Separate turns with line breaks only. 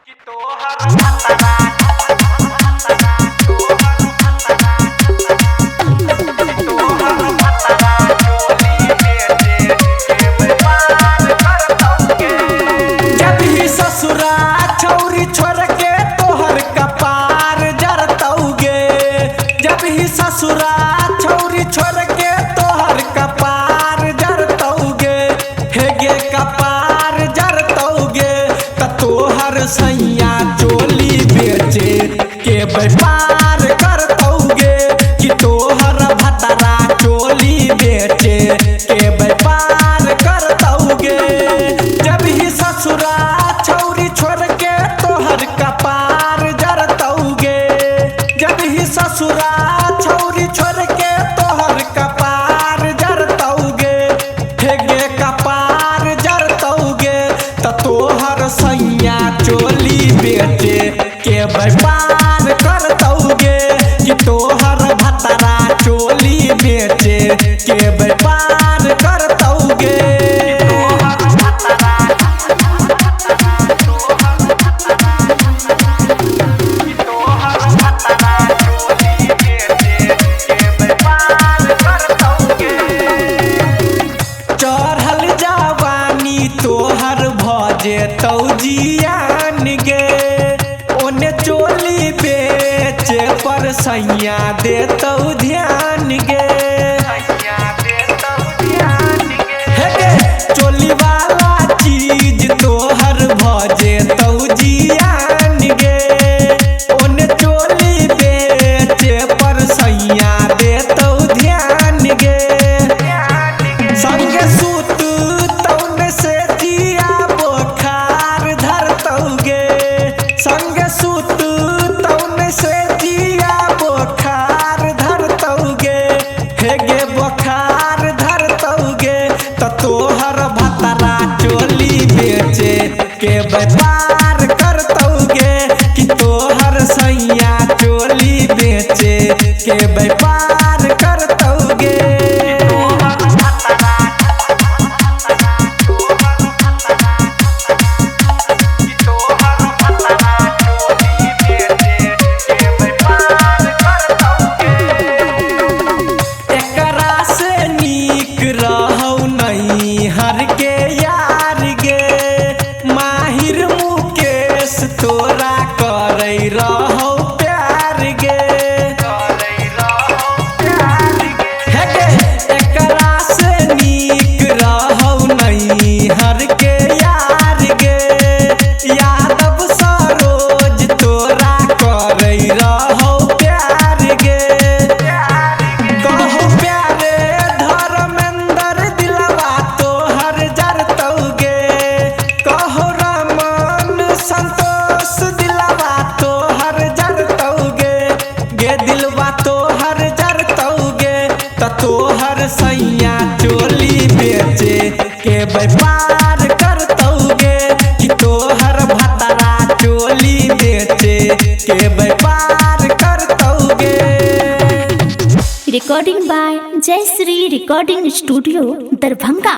जब ही ससुरा छौरी छोड़ के तोहर कपार जरतौगे, जब ही ससुरा छौरी छोड़ के तोहर कपार जरतौगे, हेगे कपार जरतौगे त तोहर सैया चोली बेचे के व्यापार करतौगे कि तोहर भतरा चोली बेचे के व्यापार करतौगे। जब ही ससुरा छौरी छोड़ के तोहर कपार जरतौगे, जब ही ससुरा छौरी छोड़ के तोहर कपार जरतौगे, हेगे कपार जरतौगे त तोहर सैया चोली बेचे के व्यापार करतौगे कि तोहर भतरा चोली बेचे के व्यापार करतौगे। चढ़ल जवानी तोहर भजे तौजियान गे, ओने चोली बेचे पर सैया देतौ ध्यान गे। हे गे चोली वाला चीज तोहर भजे तौजियान गे, ओने चोली बेचे पर सैया देतौ ध्यान गे। संगे सूत तौन से जिया बोखार धरतौगे, संगे सूत तौन से जिया बोखार धरतौगे, हेगे बोखार धरतौगे त तोहर भतरा चोली बेचे के व्यापार करतौगे कि तोहर सैया चोली बेचे के व्यापार करतौगे। एकरा से नीक रहौ नहीं हर के यार गे, माहिर मुकेश तोरा करे रहौ प्यार गे। हे गे एकरा से नीक रहौ नहीं हर के यार गे, यादव सरोज तोरा करे रहौ प्यार गे। कहु प्यारे धर्मेंद्र दिलवा तोहर जरतौगे, कहु रमन संतोष दिलवा तोहर जरतौगे, गे दिलवा तोहर जरतौगे त तोहर सैया चोली बेचे के व्यापार करतौगे कि तोहर भतरा चोली बेचे के व्यापार करतौगे।
Recording by Jai Shri Recording Studio, Darbhanga।